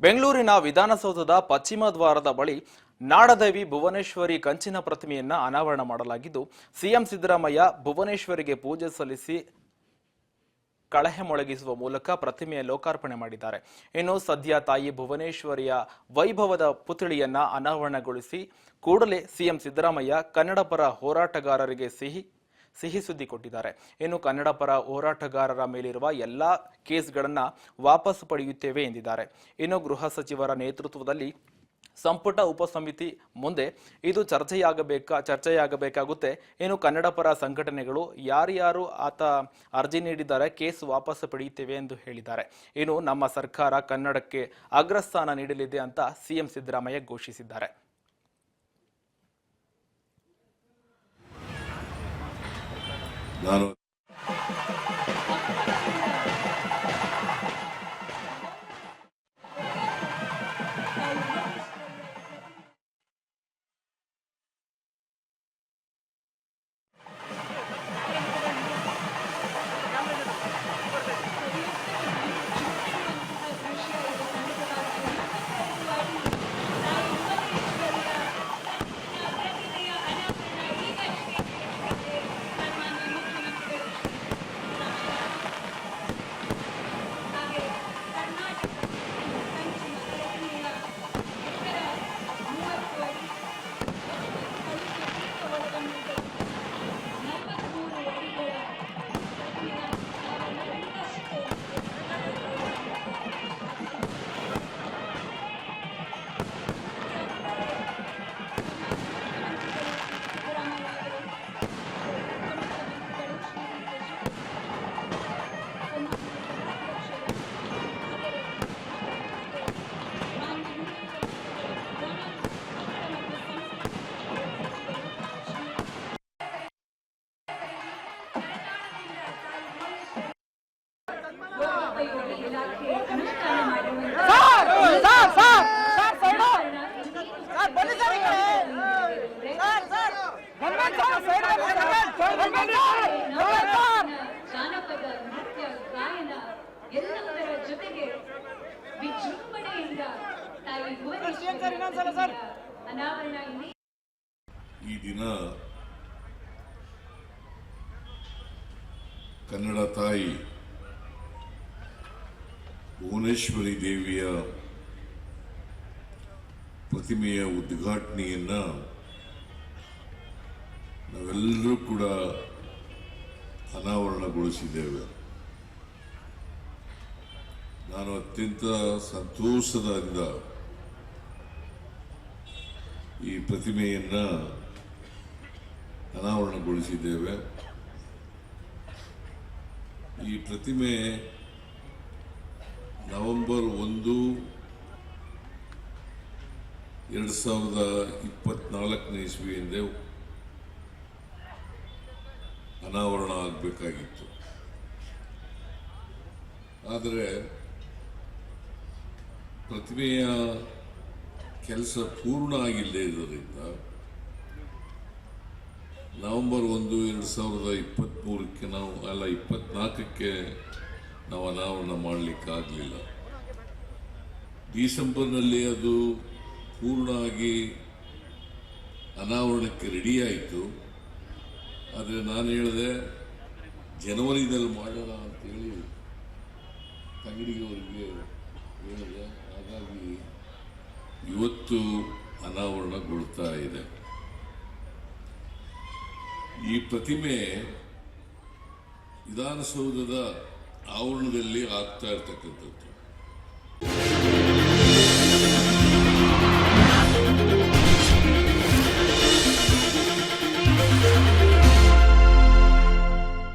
ಬೆಂಗಳೂರಿನ ವಿಧಾನಸೌಧದ ಪಶ್ಚಿಮ ದ್ವಾರದ ಬಳಿ ನಾಡದೇವಿ ಭುವನೇಶ್ವರಿ ಕಂಚಿನ ಪ್ರತಿಮೆಯನ್ನ ಅನಾವರಣ ಮಾಡಲಾಗಿದ್ದು, ಸಿಎಂ ಸಿದ್ದರಾಮಯ್ಯ ಭುವನೇಶ್ವರಿಗೆ ಪೂಜೆ ಸಲ್ಲಿಸಿ ಕಳಹೆ ಮೊಳಗಿಸುವ ಮೂಲಕ ಪ್ರತಿಮೆಯ ಲೋಕಾರ್ಪಣೆ ಮಾಡಿದ್ದಾರೆ. ಇನ್ನು ಸದ್ಯ ತಾಯಿ ಭುವನೇಶ್ವರಿಯ ವೈಭವದ ಪುತ್ಥಳಿಯನ್ನ ಅನಾವರಣಗೊಳಿಸಿ ಕೂಡಲೇ ಸಿಎಂ ಸಿದ್ದರಾಮಯ್ಯ ಕನ್ನಡ ಪರ ಹೋರಾಟಗಾರರಿಗೆ ಸಿಹಿ ಸುದ್ದಿ ಕೊಟ್ಟಿದ್ದಾರೆ. ಇನ್ನು ಕನ್ನಡ ಪರ ಹೋರಾಟಗಾರರ ಮೇಲಿರುವ ಎಲ್ಲಾ ಕೇಸ್ಗಳನ್ನ ವಾಪಸ್ ಪಡೆಯುತ್ತೇವೆ ಎಂದಿದ್ದಾರೆ. ಇನ್ನು ಗೃಹ ಸಚಿವರ ನೇತೃತ್ವದಲ್ಲಿ ಸಂಪುಟ ಉಪಸಮಿತಿ ಮುಂದೆ ಇದು ಚರ್ಚೆಯಾಗಬೇಕಾಗುತ್ತೆ. ಇನ್ನು ಕನ್ನಡ ಪರ ಸಂಘಟನೆಗಳು ಯಾರ್ಯಾರು ಆತ ಅರ್ಜಿ ನೀಡಿದ್ದಾರೆ ಕೇಸ್ ವಾಪಸ್ ಪಡೆಯುತ್ತೇವೆ ಎಂದು ಹೇಳಿದ್ದಾರೆ. ಇನ್ನು ನಮ್ಮ ಸರ್ಕಾರ ಕನ್ನಡಕ್ಕೆ ಅಗ್ರಸ್ಥಾನ ನೀಡಲಿದೆ ಅಂತ ಸಿಎಂ ಸಿದ್ದರಾಮಯ್ಯ ಘೋಷಿಸಿದ್ದಾರೆ. ಜಾನಪದ ನೃತ್ಯ ಗಾಯನ ಎಲ್ಲದರ ಜೊತೆಗೆ ವಿಜೃಂಭಣೆಯಿಂದ ತಾಯಿ ಭುವನೇಶ್ವರಿ ಅನಾವರಣ. ಈ ದಿನ ಕನ್ನಡ ತಾಯಿ ಭುವನೇಶ್ವರಿ ದೇವಿಯ ಪ್ರತಿಮೆಯ ಉದ್ಘಾಟನೆಯನ್ನ ನಾವೆಲ್ಲರೂ ಕೂಡ ಅನಾವರಣಗೊಳಿಸಿದ್ದೇವೆ. ನಾನು ಅತ್ಯಂತ ಸಂತೋಷದಿಂದ ಈ ಪ್ರತಿಮೆಯನ್ನ ಅನಾವರಣಗೊಳಿಸಿದ್ದೇವೆ. ಈ ಪ್ರತಿಮೆ ನವೆಂಬರ್ 1, 2024 ಇಸ್ವಿಯಿಂದ ಅನಾವರಣ ಆಗಬೇಕಾಗಿತ್ತು. ಆದರೆ ಪ್ರತಿಮೆಯ ಕೆಲಸ ಪೂರ್ಣ ಆಗಿಲ್ಲದೆ ಇರೋದ್ರಿಂದ ನವೆಂಬರ್ 1, 2023ಕ್ಕೆ 24ಕ್ಕೆ ನಾವು ಅನಾವರಣ ಮಾಡಲಿಕ್ಕಾಗಲಿಲ್ಲ. ಡಿಸೆಂಬರ್ನಲ್ಲಿ ಅದು ಪೂರ್ಣ ಆಗಿ ಅನಾವರಣಕ್ಕೆ ರೆಡಿ ಆಯಿತು. ಆದರೆ ನಾನು ಹೇಳಿದೆ ಜನವರಿದಲ್ಲಿ ಮಾಡೋಣ ಅಂತೇಳಿ ತಂಗಡಿಗವರಿಗೆ ಹೇಳಿದೆ. ಹಾಗಾಗಿ ಇವತ್ತು ಅನಾವರಣಗೊಳ್ತಾ ಇದೆ. ಈ ಪ್ರತಿಮೆ ವಿಧಾನಸೌಧದ ಆವರಣದಲ್ಲಿ ಆಗ್ತಾ ಇರ್ತಕ್ಕಂಥದ್ದು.